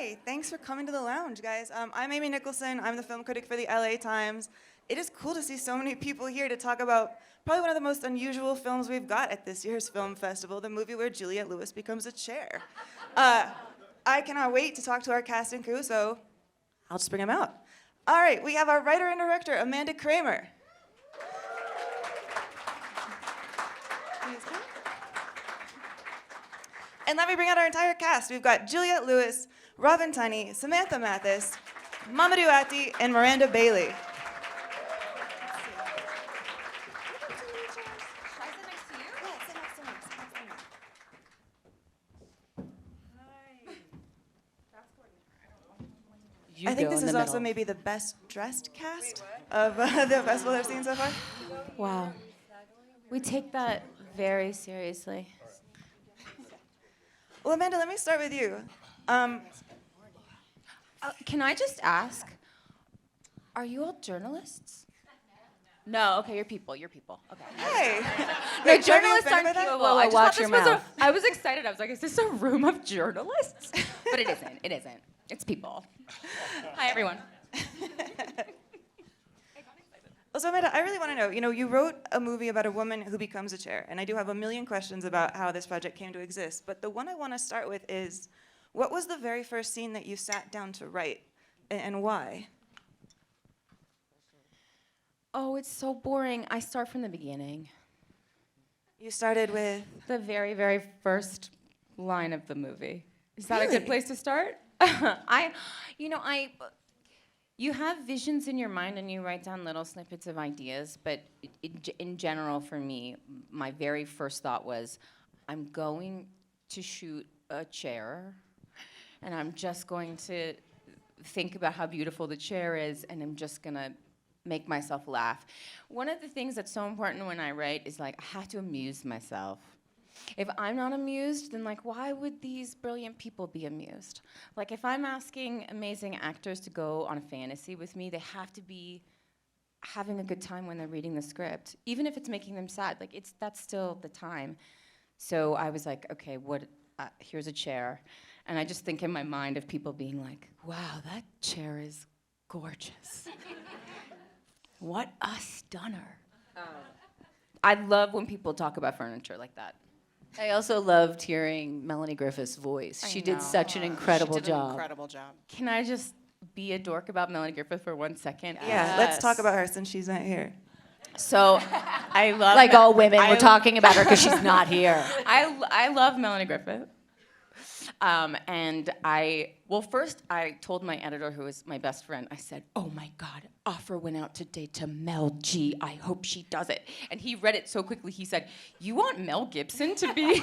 Hey, thanks for coming to the lounge, guys. I'm Amy Nicholson. I'm the film critic for the LA Times. It is cool to see so many people here to talk about probably one of the most unusual films we've got at this year's film festival, the movie where Juliette Lewis becomes a chair. I cannot wait to talk to our cast and crew, so I'll just bring them out. All right, we have our writer and director, Amanda Kramer. And let me bring out our entire cast. We've got Juliette Lewis, Robin Tunney, Samantha Mathis, Mamadou Atti, and Miranda Bailey. I think this is also maybe the best dressed cast of the festival I've seen so far. Wow. We take that very seriously. Well, Amanda, let me start with you. Can I just ask, are you all journalists? No, okay, you're people. Okay. Hey. No, Wait, journalists are you offended aren't by that? people. Whoa, I just watch thought your this was mouth. I was excited. I was like, is this a room of journalists? But it isn't. It isn't. It's people. Hi, everyone. Well, so Amanda, I really want to know, you wrote a movie about a woman who becomes a chair, and I do have a million questions about how this project came to exist, but the one I want to start with is, what was the very first scene that you sat down to write, and why? Oh, it's so boring. I start from the beginning. You started with... The very, very first line of the movie. Is that a Really? good place to start? You have visions in your mind and you write down little snippets of ideas, but in general for me, my very first thought was, I'm going to shoot a chair and I'm just going to think about how beautiful the chair is and I'm just gonna make myself laugh. One of the things that's so important when I write is I have to amuse myself. If I'm not amused, then why would these brilliant people be amused? If I'm asking amazing actors to go on a fantasy with me, they have to be having a good time when they're reading the script, even if it's making them sad. That's still the time. So I was like, okay, here's a chair, and I just think in my mind of people being like, wow, that chair is gorgeous. What a stunner. Oh. I love when people talk about furniture like that. I also loved hearing Melanie Griffith's voice. She did such an incredible job. Can I just be a dork about Melanie Griffith for 1 second? Yeah, let's talk about her since she's not here. So, I love... Like all women, we're talking about her because she's not here. I love Melanie Griffith. First I told my editor, who is my best friend, I said, oh my God, offer went out today to Mel G. I hope she does it. And he read it so quickly, he said, you want Mel Gibson to be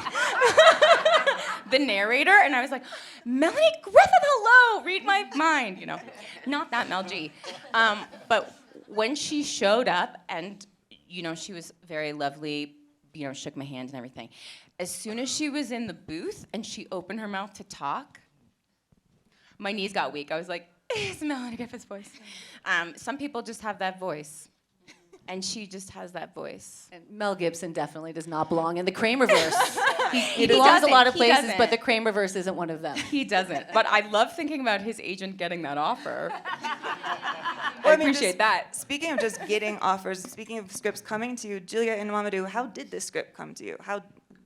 the narrator? And I was like, Melanie Griffith, hello, read my mind, Not that Mel G. But when she showed up and, she was very lovely, shook my hand and everything. As soon as she was in the booth and she opened her mouth to talk, my knees got weak. I was like, it's Melanie Griffith's voice. Some people just have that voice, and she just has that voice. And Mel Gibson definitely does not belong in the Kramerverse. He belongs a lot of places, but the Kramerverse isn't one of them. He doesn't. But I love thinking about his agent getting that offer. Well, I appreciate that. Speaking of just getting offers, speaking of scripts coming to you, Juliette and Mamadou, how did this script come to you?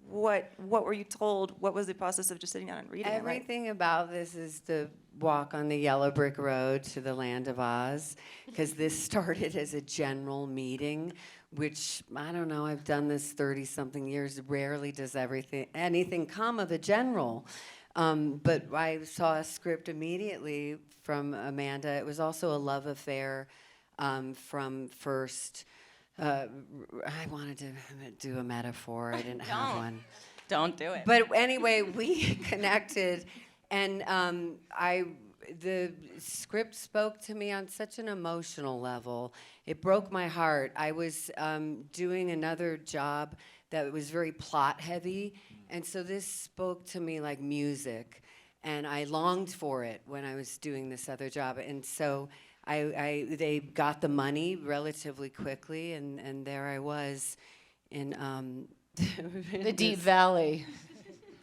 What were you told? What was the process of just sitting down and reading it? Everything about this is the walk on the yellow brick road to the land of Oz, because this started as a general meeting, which, I don't know, I've done this 30-something years. Rarely does anything come of a general. But I saw a script immediately from Amanda. It was also a love affair from first. I wanted to do a metaphor. I didn't have one. Don't do it. But anyway, we connected, and the script spoke to me on such an emotional level. It broke my heart. I was doing another job that was very plot heavy, and so this spoke to me like music, and I longed for it when I was doing this other job, and so they got the money relatively quickly, and there I was in The Deep Valley.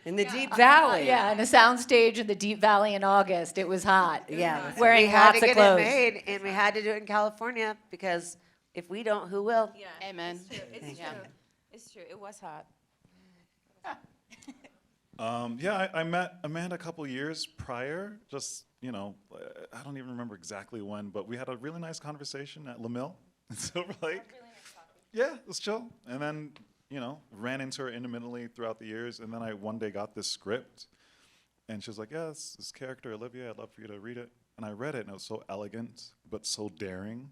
In the Deep Valley. Yeah, in a soundstage in the Deep Valley in August. It was hot. Yeah. Wearing We had lots to of get clothes. it made, and we had to do it in California because if we don't, who will? Amen. It's true. It's true. It was hot. Yeah, I met Amanda a couple years prior, just, I don't even remember exactly when, but we had a really nice conversation at LaMille in Silver Lake. Yeah, it was chill. And then, ran into her intermittently throughout the years, and then I one day got this script, and she was like, yeah, this character, Olivia, I'd love for you to read it. And I read it, and it was so elegant, but so daring.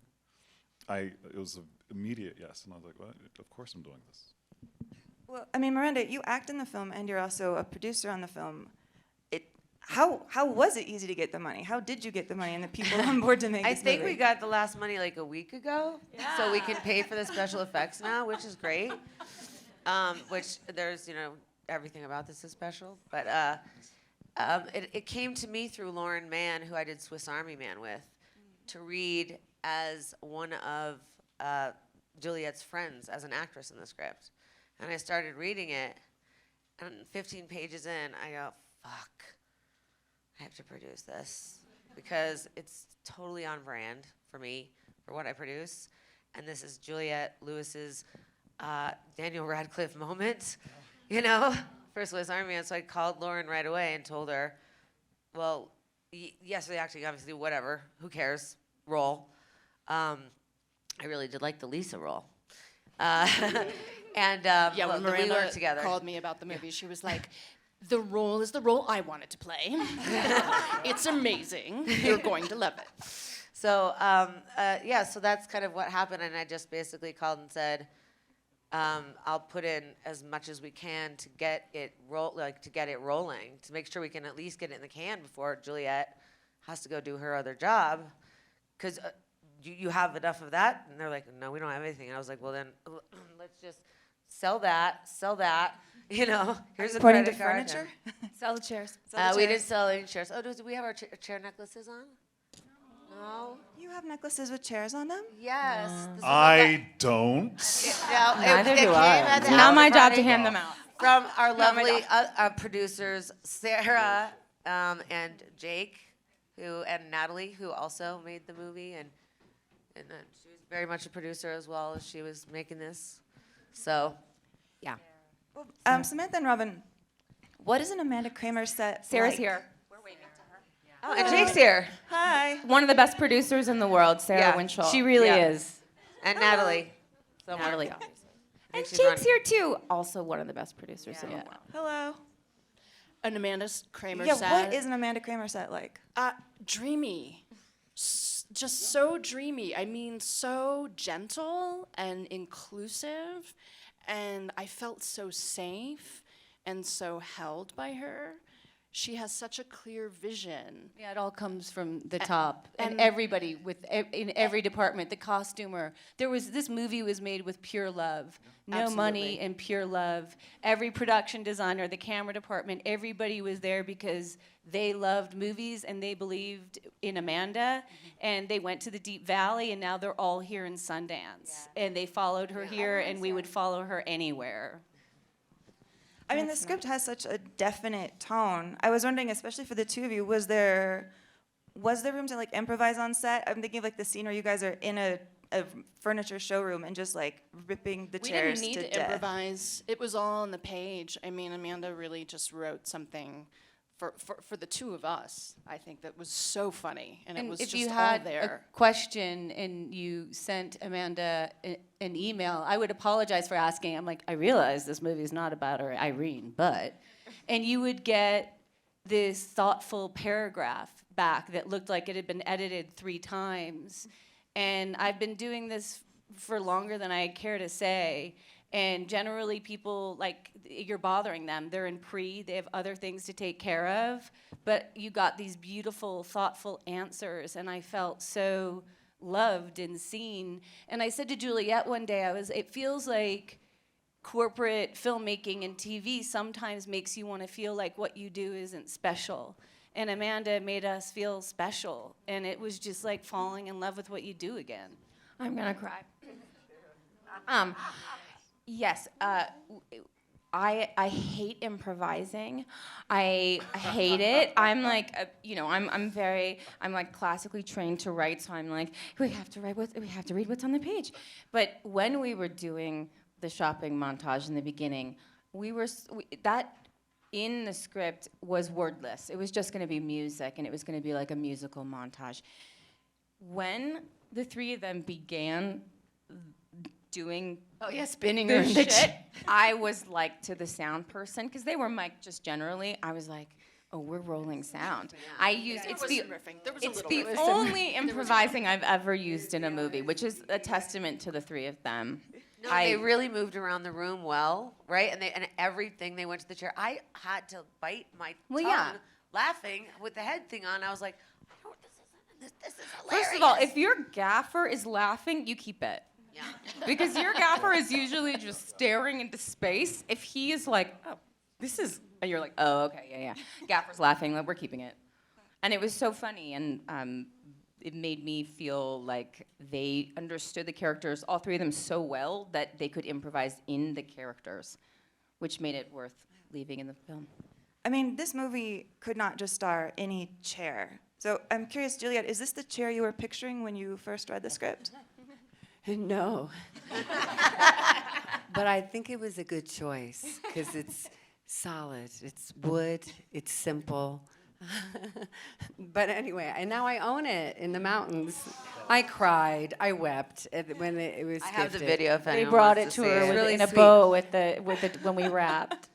It was an immediate yes, and I was like, well, of course I'm doing this. Well, I mean, Miranda, you act in the film and you're also a producer on the film. How was it easy to get the money? How did you get the money and the people on board to make I this think movie? we got the last money like a week ago, so we can pay for the special effects now, which is great. Which there's, everything about this is special. But it came to me through Lauren Mann, who I did Swiss Army Man with, to read as one of Juliet's friends as an actress in the script. And I started reading it, and 15 pages in, I go, fuck, I have to produce this because it's totally on brand for me, for what I produce. And this is Juliette Lewis's Daniel Radcliffe moment, for Swiss Army Man. So I called Lauren right away and told her, well, yes, the acting, obviously, whatever, who cares, role. I really did like the Lisa role. And Yeah, when we Miranda worked together. called me about the movie, she was like, the role is the role I wanted to play. It's amazing. You're going to love it. So, so that's kind of what happened, and I just basically called and said, I'll put in as much as we can to get it rolling, to make sure we can at least get it in the can before Juliette has to go do her other job, because you have enough of that? And they're like, no, we don't have anything. And I was like, well, then let's just sell that. Here's a According to credit card. furniture? Sell the chairs. We didn't sell any chairs. Oh, do we have our chair necklaces on? No. You have necklaces with chairs on them? Yes. This is I don't. Neither do came I. at It's the not my after job to party hand them out. From our Not my lovely producers, Sarah and Jake, and Natalie, who also made the movie, and she was very much a producer as well as she was making this. So, yeah. Samantha and Robin, what is an Amanda Kramer set Sarah's like? here. Oh, and Jake's here, Hi. One of the best producers in the world, Sarah Yeah. Winchell. She really Yeah. is. and Natalie. Somewhere. Natalie, I obviously. think And she's Jake's running. here too. Also one of the best producers in the world. Hello. An Amanda Kramer Yeah, set. what is an Amanda Kramer set like? Dreamy. Just so dreamy. I mean, so gentle and inclusive. And I felt so safe and so held by her. She has such a clear vision. Yeah, it all comes from the top, and and- everybody in every department. The costumer. This movie was made with pure love, no money Absolutely. and pure love. Every production designer, the camera department, everybody was there because they loved movies and they believed in Amanda, and they went to the Deep Valley, and now they're all here in Sundance, and they followed her here, and we would follow her anywhere. I mean, the script has such a definite tone. I was wondering, especially for the two of you, was there room to improvise on set? I'm thinking of the scene where you guys are in a furniture showroom and just ripping the We chairs didn't need to death. improvise. It was all on the page. I mean, Amanda really just wrote something for the two of us. I think that was so funny, and it was if just you all had there. a question and you sent Amanda an email, I would apologize for asking. I'm like, I realize this movie is not about Irene, but, and you would get this thoughtful paragraph back that looked like it had been edited 3 times. And I've been doing this for longer than I care to say. And generally people, you're bothering them. They're in they have other things to take care of. But you got these beautiful, thoughtful answers, and I felt so loved and seen. And I said to Juliette one day, it feels like corporate filmmaking and TV sometimes makes you want to feel like what you do isn't special. And Amanda made us feel special. And it was just like falling in love with what you do again. I'm gonna cry. Yes, I hate improvising. I hate it. I'm like, I'm like classically trained to write, so I'm like, we have to read what's on the page. But when we were doing the shopping montage in the beginning, that in the script was wordless. It was just going to be music, and it was going to be like a musical montage. When the three of them began doing spinning the her in the shit, I was like to the sound person, because they were mic just generally, I was like, oh, we're rolling sound. I used, There it's was the, some riffing. There was a it's little the bit. only improvising I've ever used in a movie, which is a testament to the three of them. No, they really moved around the room well, right? And everything, they went to the chair. I had to bite my tongue laughing with the head thing on. I was like, I don't, this is hilarious. First of all, if your gaffer is laughing, you keep it. Yeah. Because your gaffer is usually just staring into space. If he is like, oh, this is, and you're like, oh, okay, yeah. Gaffer's laughing, like, we're keeping it. And it was so funny, and it made me feel like they understood the characters, all three of them, so well that they could improvise in the characters, which made it worth leaving in the film. I mean, this movie could not just star any chair. So I'm curious, Juliet, is this the chair you were picturing when you first read the script? No. But I think it was a good choice because it's solid, it's wood, it's simple. But anyway, and now I own it in the mountains. I cried, I wept when it was I have the gifted. video if They anyone brought wants it to to her see it. Really in a sweet. bow when we wrapped.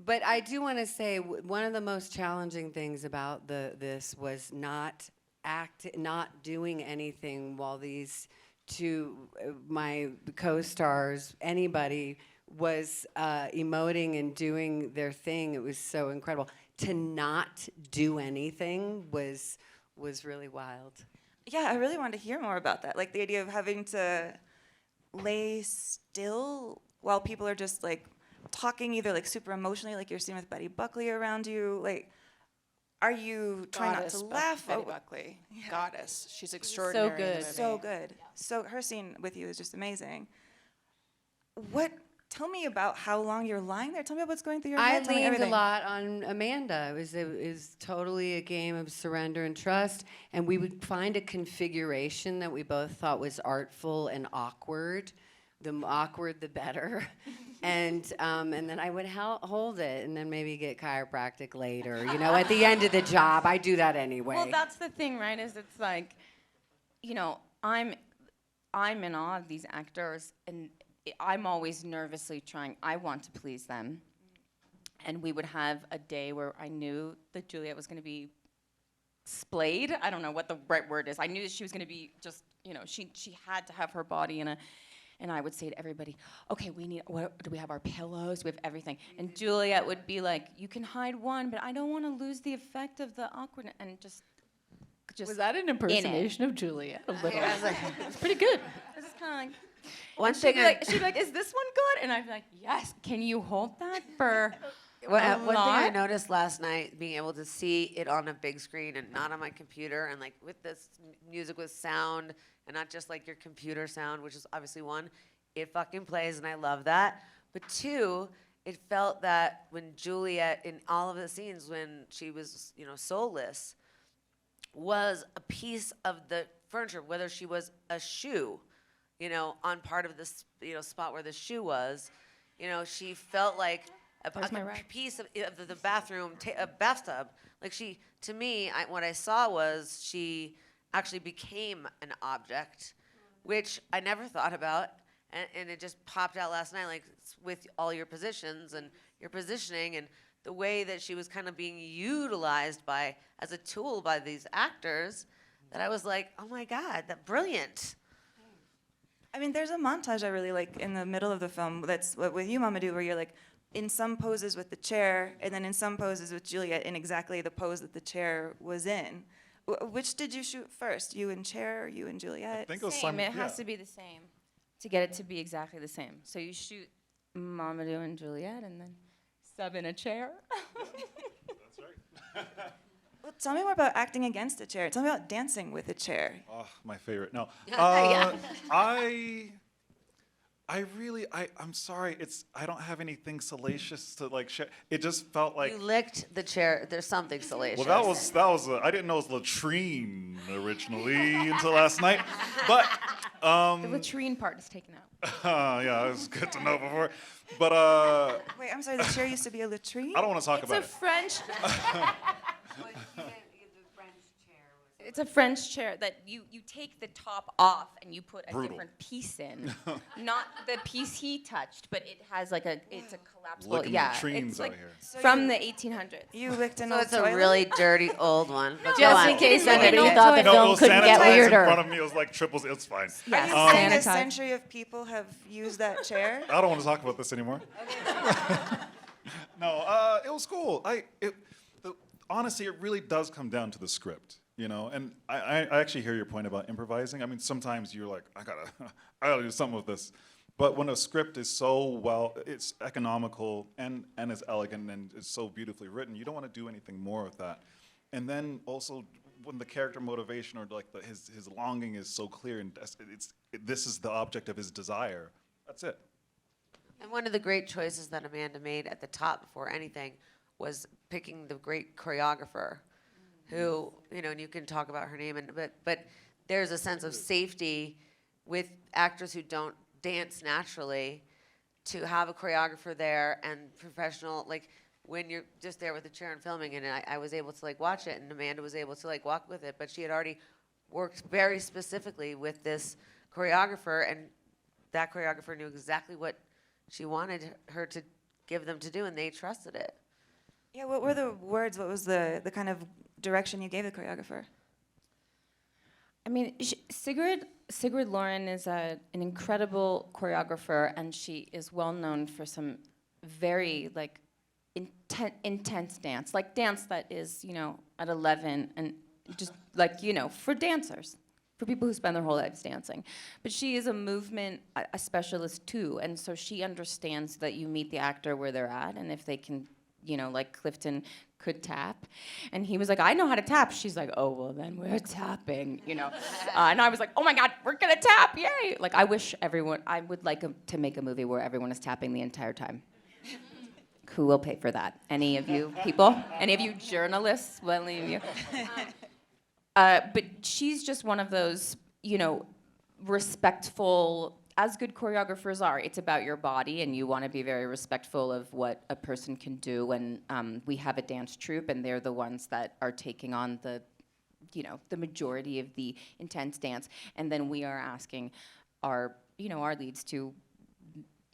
But I do want to say one of the most challenging things about this was not doing anything while these two, my co-stars, anybody was emoting and doing their thing. It was so incredible. To not do anything was really wild. Yeah, I really wanted to hear more about that. Like the idea of having to lay still while people are just like talking either like super emotionally, like you're seeing with Betty Buckley around you. Like, are you trying not to laugh? Betty Oh, Buckley. Goddess. She's extraordinary. in the good. movie. so good. So her scene with you is just amazing. Tell me about how long you're lying there. Tell me about what's going through your I head. Tell me leaned a everything. lot on Amanda. It was totally a game of surrender and trust, and we would find a configuration that we both thought was artful and awkward. The awkward, the better. And then I would hold it, and then maybe get chiropractic later. You know, at the end of the job, I do that anyway. Well, that's the thing, right? Is it's like, you know, I'm in awe of these actors, and I'm always nervously trying. I want to please them, and we would have a day where I knew that Juliet was going to be splayed. I don't know what the right word is. I knew that she was going to be just, you know, she had to have her body in a. And I would say to everybody, okay, do we have our pillows? We have everything. And Juliet would be like, you can hide one, but I don't want to lose the effect of the awkwardness. And just Was that an impersonation of Juliet? A little. Yeah, I was like, It's pretty good. I was just kind of like, one she'd thing be like, is this one good? And I'd be like, yes, can you hold that for One thing I lot? noticed last night, being able to see it on a big screen and not on my computer, and like with this music with sound, and not just like your computer sound, which is obviously one, it fucking plays, and I love that. But two, it felt that when Juliet, in all of the scenes when she was, you know, soulless, was a piece of the furniture, whether she was a shoe, you know, on part of this, you know, spot where the shoe was, you know, she felt like a piece of the bathroom, a bathtub. Like to me, what I saw was she actually became an object, which I never thought about, and it just popped out last night, like with all your positions and your positioning and the way that she was kind of being utilized as a tool by these actors, that I was like, oh my God, brilliant. I mean, there's a montage I really like in the middle of the film that's what with you, Mamadou, where you're like in some poses with the chair, and then in some poses with Juliet in exactly the pose that the chair was in. Which did you shoot first? You in chair or you and Juliet? I think it was same. It yeah. has to be the same to get it to be exactly the same. So you shoot Mamadou and Juliet, and then sub in a chair. That's right. Well, tell me more about acting against a chair. Tell me about dancing with a chair. Oh, my favorite. No. Yeah. I'm sorry. I don't have anything salacious to like share. It just felt like. You licked the chair. There's something salacious. Well, I didn't know it was latrine originally until last night. But The latrine part is taken out. yeah, it was good to know before. But Wait, I'm sorry, the chair used to be a latrine? I don't want to talk It's about a it. French. It's a French chair that you take the top off and you put a Brutal. different piece in. Not the piece he touched, but it has like it's a collapsible. Licking Yeah, latrines it's out like here. from the 1800s. You licked an So old it's a toilet? really dirty old one. But go Just on. in case Didn't anybody look at thought the it. No, it film was couldn't get sanitized weirder. in front of me. It was like triples. It's fine. Are you Yes, saying a sanitized. century of people have used that chair? I don't want to talk about this anymore. No, it was cool. Honestly, it really does come down to the script, you know. And I actually hear your point about improvising. I mean, sometimes you're like, I gotta do something with this. But when a script is it's economical and is elegant and is so beautifully written, you don't want to do anything more with that. And then also when the character motivation or like his longing is so clear and this is the object of his desire. That's it. And one of the great choices that Amanda made at the top before anything was picking the great choreographer, who, you know, and you can talk about her name, but there's a sense of safety with actors who don't dance naturally to have a choreographer there and professional, like when you're just there with the chair and filming, and I was able to like watch it, and Amanda was able to like walk with it, but she had already worked very specifically with this choreographer, and that choreographer knew exactly what she wanted her to give them to do, and they trusted it. Yeah, what were the words? What was the kind of direction you gave the choreographer? I mean, Sigrid Lauren is an incredible choreographer, and she is well known for some very like intense dance, like dance that is, you know, at 11 and just like, you know, for dancers, for people who spend their whole lives dancing. But she is a movement a specialist too, and so she understands that you meet the actor where they're at, and if they can, you know, like Clifton could tap, and he was like, I know how to tap. She's like, oh, well, then we're tapping, you know. And I was like, oh my God, we're gonna tap, yay! Like, I would like to make a movie where everyone is tapping the entire time. Who will pay for that? Any of you people? Any of you journalists? Well, any of you? But she's just one of those, you know, respectful, as good choreographers are. It's about your body, and you want to be very respectful of what a person can do. And we have a dance troupe, and they're the ones that are taking on the, you know, the majority of the intense dance. And then we are asking our, you know, our leads to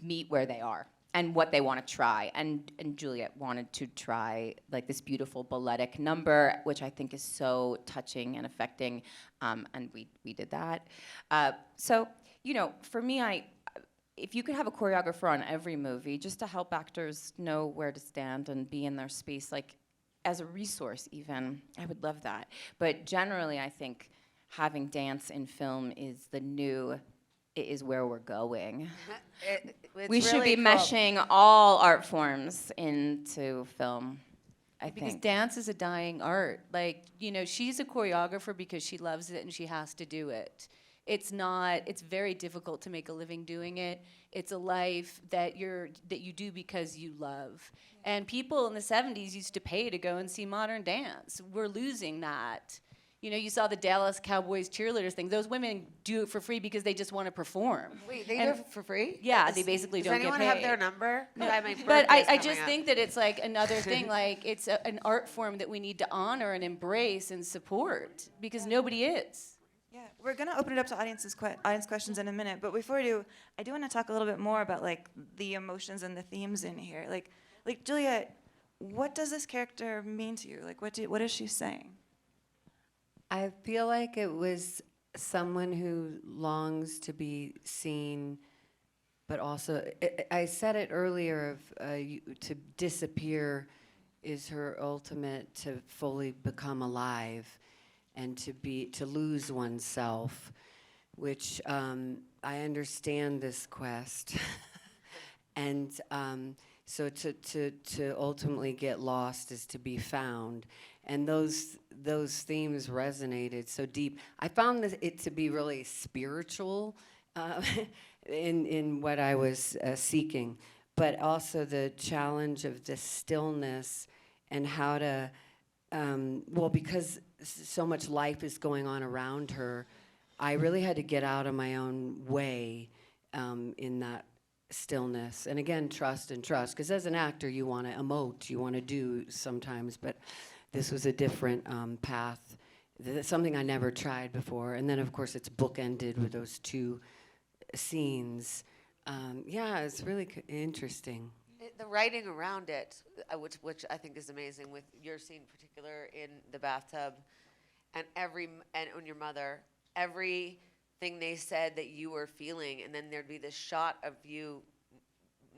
meet where they are and what they want to try. And Juliet wanted to try like this beautiful balletic number, which I think is so touching and affecting, and we did that. So, you know, for me, if you could have a choreographer on every movie, just to help actors know where to stand and be in their space, like as a resource even, I would love that. But generally, I think having dance in film is where we're going. We should be meshing all art forms into film, I Because think. dance is a dying art. Like, you know, she's a choreographer because she loves it and she has to do it. It's very difficult to make a living doing it. It's a life that you do because you love. And people in the 70s used to pay to go and see modern dance. We're losing that. You know, you saw the Dallas Cowboys cheerleaders thing. Those women do it for free because they just want to perform. Wait, they And- do it for free? Yeah, they basically Does don't get anyone paid. have their number? No, My but birthday's I coming just up. think that it's like another thing, like it's an art form that we need to honor and embrace and support because nobody is. Yeah, we're gonna open it up to audience questions in a minute, but before we do, I do want to talk a little bit more about like the emotions and the themes in here. Like Juliet, what does this character mean to you? Like, what is she saying? I feel like it was someone who longs to be seen, but also, I said it earlier, to disappear is her ultimate to fully become alive and to lose oneself, which I understand this quest. And so to ultimately get lost is to be found. And those themes resonated so deep. I found it to be really spiritual uh, in what I was seeking, but also the challenge of the stillness and how to, well, because so much life is going on around her, I really had to get out of my own way in that stillness. And again, trust, because as an actor, you want to emote, you want to do sometimes, but this was a different path. Something I never tried before. And then, of course, it's bookended with those two scenes. Yeah, it's really interesting. The writing around it, which I think is amazing, with your scene in particular in the bathtub, and when your mother, everything they said that you were feeling, and then there'd be this shot of you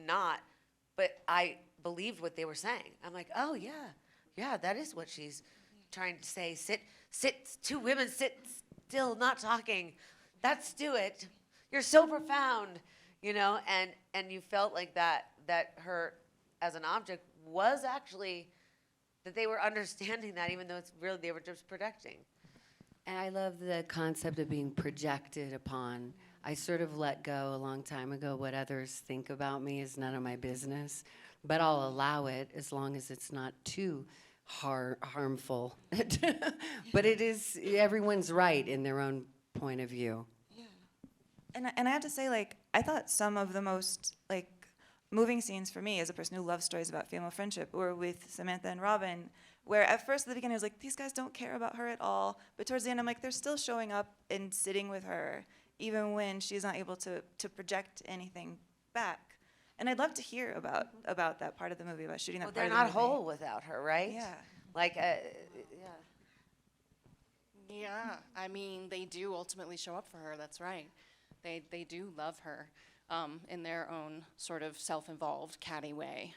not, but I believed what they were saying. I'm like, oh yeah, that is what she's trying to say. Sit, two women sit still, not talking. That's do it. You're so profound, and you felt like that her as an object was actually, that they were understanding that, even though it's really they were just projecting. And I love the concept of being projected upon. I sort of let go a long time ago. What others think about me is none of my business, but I'll allow it as long as it's not too harmful. But it is, everyone's right in their own point of view. And I have to say, like, I thought some of the most, like, moving scenes for me as a person who loves stories about female friendship were with Samantha and Robin, where at first at the beginning I was like, these guys don't care about her at all. But towards the end I'm like, they're still showing up and sitting with her, even when she's not able to project anything back. And I'd love to hear about that part of the movie, about shooting that part of the movie. They're not whole without her, right? Yeah. Like, yeah. Yeah, I mean, they do ultimately show up for her. That's right. They do love her in their own sort of self-involved, catty way.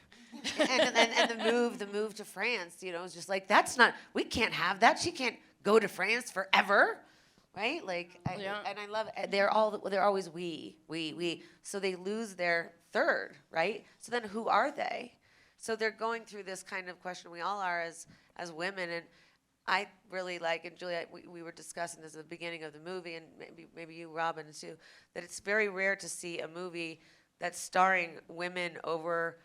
and the move to France, is just like, we can't have that. She can't go to France forever, right? Like, and I love it. They're always we. So they lose their third, right? So then who are they? So they're going through this kind of question we all are as women, and I really like, and Julia, we were discussing this at the beginning of the movie, and maybe you, Robin, too, that it's very rare to see a movie that's starring women over,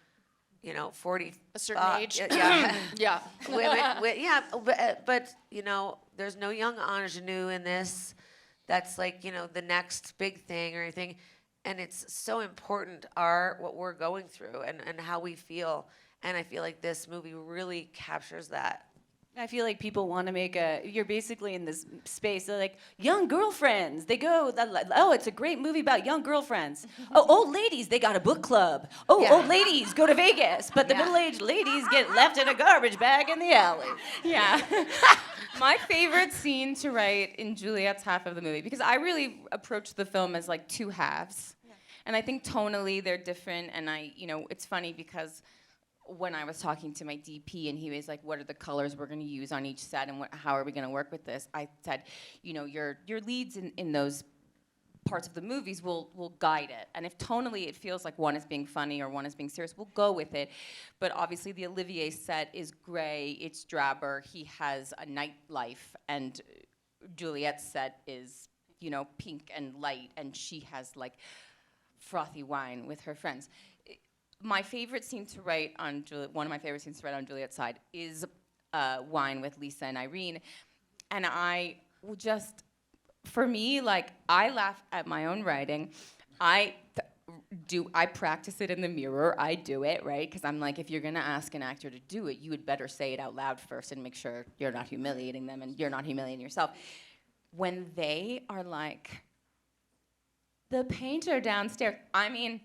40. A certain age. Yeah. Yeah. But there's no young ingenue in this. That's like, the next big thing or anything. And it's so important, what we're going through and how we feel. And I feel like this movie really captures that. I feel like people want to make you're basically in this space, they're like, young girlfriends, they go, oh, it's a great movie about young girlfriends. Oh, old ladies, they got a book club. Oh, Yeah. Old ladies go to Vegas, but the Yeah. middle-aged ladies get left in a garbage bag in the alley. Yeah. My favorite scene to write in Juliet's half of the movie, because I really approach the film as like two halves. Yeah. And I think tonally they're different, and it's funny because when I was talking to my DP and he was like, what are the colors we're going to use on each set and how are we going to work with this? I said, your leads in those parts of the movies will guide it. And if tonally it feels like one is being funny or one is being serious, we'll go with it. But obviously the Olivier set is gray, it's drabber, he has a nightlife, and Juliet's set is, pink and light, and she has like frothy wine with her friends. My favorite scene to write on one of my favorite scenes to write on Juliet's side is Wine with Lisa and Irene. And I will just, for me, like, I laugh at my own writing. I practice it in the mirror. I do it, right? Because I'm like, if you're going to ask an actor to do it, you would better say it out loud first and make sure you're not humiliating them and you're not humiliating yourself. When they are like, the painter downstairs, I mean,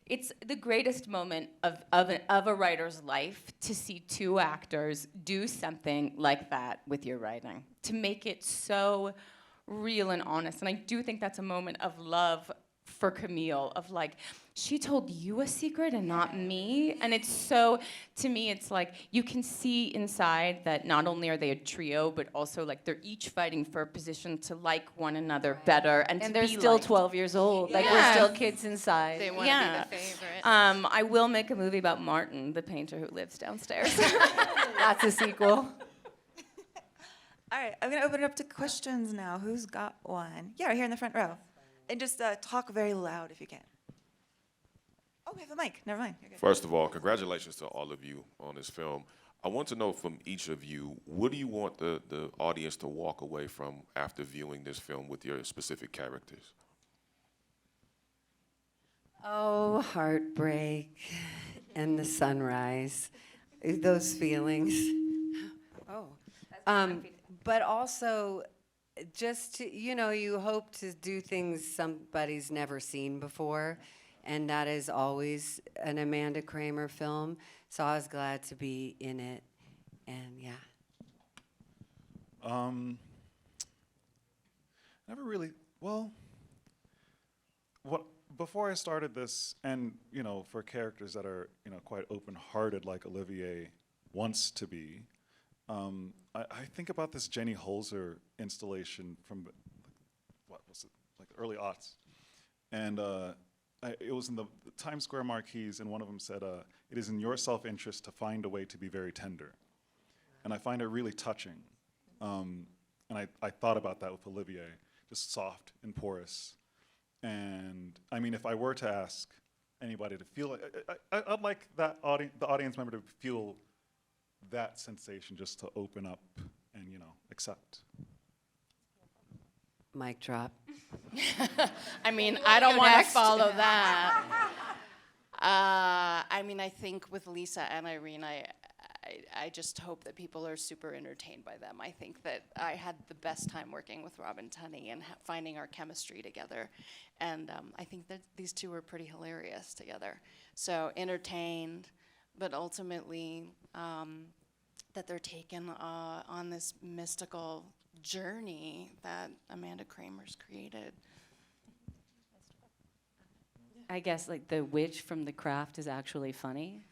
it's the greatest moment of a writer's life to see two actors do something like that with your writing, to make it so real and honest. And I do think that's a moment of love for Camille, of like, she told you a secret and not me. And it's so, to me, it's like, you can see inside that not only are they a trio, but also like they're each fighting for a position to like one another better and to they're be still liked. 12 years old. Like, Yeah. we're still kids inside. They want to Yeah. be the favorite. I will make a movie about Martin, the painter who lives downstairs. That's a sequel. All right, I'm going to open it up to questions now. Who's got one? Yeah, right here in the front row. and just talk very loud if you can. Oh, we have a mic. Never mind. You're good. First of all, congratulations to all of you on this film. I want to know from each of you, what do you want the audience to walk away from after viewing this film with your specific characters? Oh, heartbreak and the sunrise, those feelings. Oh, but also just to, you hope to do things somebody's never seen before, and that is always an Amanda Kramer film. So I was glad to be in it, and yeah. Never really, well, before I started this, and, for characters that are, quite open-hearted like Olivier wants to be, I think about this Jenny Holzer installation from, what was it, like the early aughts. And it was in the Times Square marquees, and one of them said, "It is in your self-interest to find a way to be very tender." And I find it really touching. And I thought about that with Olivier, just soft and porous. And I mean, if I were to ask anybody to feel, I'd like the audience member to feel that sensation, just to open up and, accept. Mic drop. I mean, I don't want to follow that. I mean, I think with Lisa and Irene, I just hope that people are super entertained by them. I think that I had the best time working with Robin Tunney and finding our chemistry together. And I think that these two were pretty hilarious together. So entertained, but ultimately that they're taken on this mystical journey that Amanda Kramer's created. I guess like the witch from The Craft is actually funny.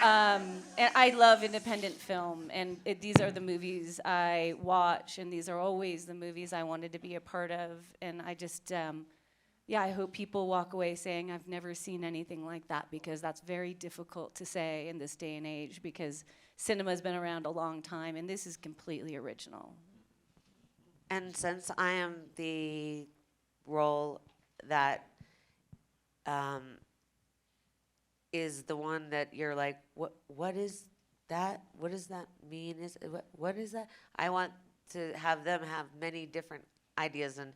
And I love independent film, and these are the movies I watch, and these are always the movies I wanted to be a part of. And I just, I hope people walk away saying, I've never seen anything like that, because that's very difficult to say in this day and age, because cinema's been around a long time, and this is completely original. And since I am the role that is the one that you're like, what is that? What does that mean? What is that? I want to have them have many different ideas and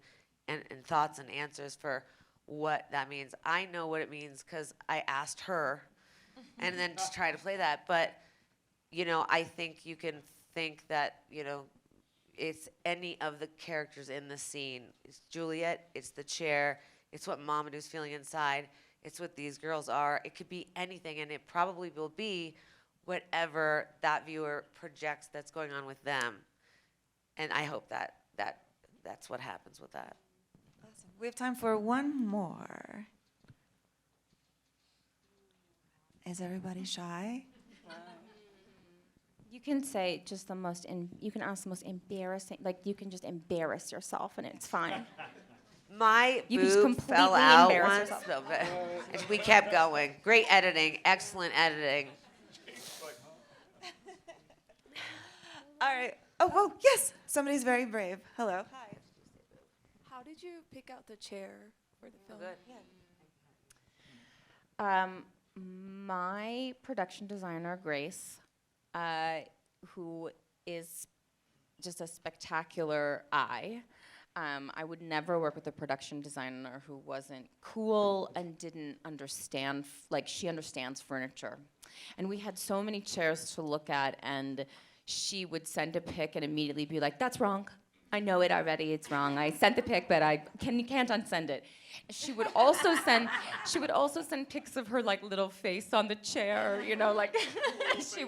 thoughts and answers for what that means. I know what it means because I asked her, and then to try to play that. But, I think you can think that, it's any of the characters in the scene. It's Juliet, it's the chair, it's what Mamadou's feeling inside, it's what these girls are. It could be anything, and it probably will be whatever that viewer projects that's going on with them. And I hope that's what happens with that. Awesome. We have time for one more. Is everybody shy? You can say just you can ask the most embarrassing, like you can just embarrass yourself and it's fine. My You can just boob completely fell out embarrass once, and we kept going. Great editing, excellent editing. All right. Oh, whoa, yes. Somebody's very brave. Hello. Hi. How did you pick out the chair for the film? Good. My production designer, Grace, who is just a spectacular eye. I would never work with a production designer who wasn't cool and didn't understand, she understands furniture. And we had so many chairs to look at, and she would send a pic and immediately be like, that's wrong. I know it already, it's wrong. I sent the pic, but you can't unsend it. She would also send pics of her little face on the chair, she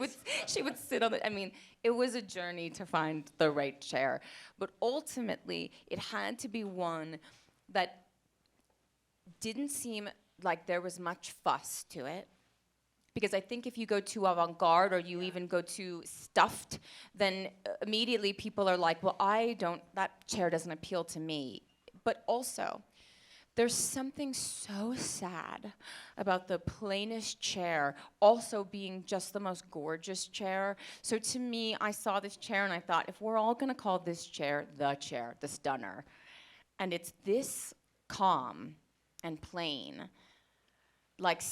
would sit on it. I mean, it was a journey to find the right chair. But ultimately, it had to be one that didn't seem like there was much fuss to it. Because I think if you go too avant-garde or you even go too stuffed, then immediately people are like, well, that chair doesn't appeal to me. But also, there's something so sad about the plainest chair also being just the most gorgeous chair. So to me, I saw this chair and I thought, if we're all gonna call this chair, the stunner, and it's this calm and plain. Like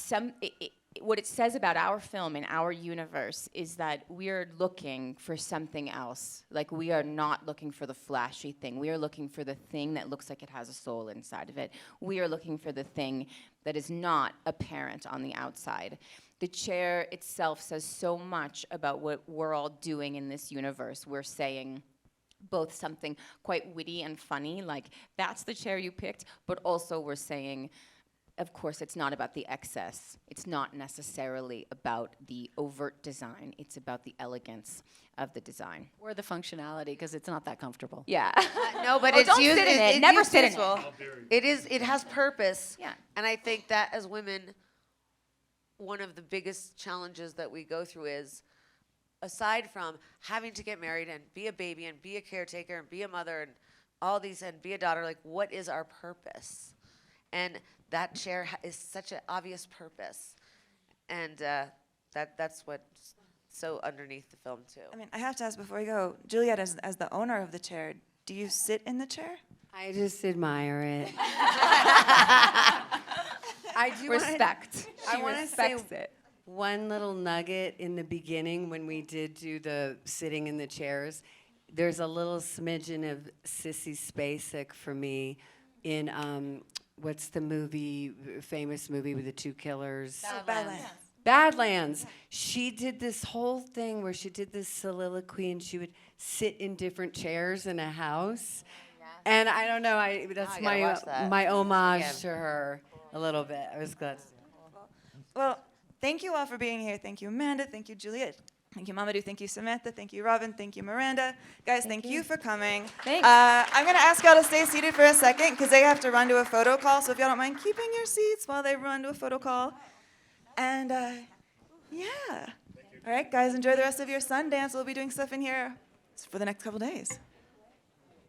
what it says about our film and our universe is that we're looking for something else. Like, we are not looking for the flashy thing. We are looking for the thing that looks like it has a soul inside of it. We are looking for the thing that is not apparent on the outside. The chair itself says so much about what we're all doing in this universe. We're saying both something quite witty and funny, like, that's the chair you picked, but also we're saying, of course, it's not about the excess. It's not necessarily about the overt design. It's about the elegance of the design. Or the functionality, because it's not that comfortable. Yeah. No, but Oh, it's don't used. sit in it. It's Never used sit in it. useful. It is. It has purpose. Yeah. And I think that as women, one of the biggest challenges that we go through is, aside from having to get married and be a baby and be a caretaker and be a mother and all these and be a daughter, like, what is our purpose? And that chair is such an obvious purpose, and that's what's so underneath the film too. I mean, I have to ask before we go, Juliet, as the owner of the chair, do you sit in the chair? I just admire it. I do Respect. I She want to say respects it. one little nugget in the beginning when we did do the sitting in the chairs. There's a little smidgen of Sissy Spacek for me in what's the movie, famous movie with the two killers? Badlands. Badlands. She did this whole thing where she did this soliloquy and she would sit in different chairs in a house. And I don't know, that's I gotta watch my that. my homage Again. to her a little bit. I was glad. Well, thank you all for being here. Thank you, Amanda. Thank you, Juliet. Thank you, Mamadou. Thank you, Samantha. Thank you, Robin. Thank you, Miranda. Guys, thank you for coming. Thanks. I'm going to ask y'all to stay seated for a second because they have to run to a photo call. So if y'all don't mind keeping your seats while they run to a photo call. And yeah. All right, guys, enjoy the rest of your Sundance. We'll be doing stuff in here for the next couple days.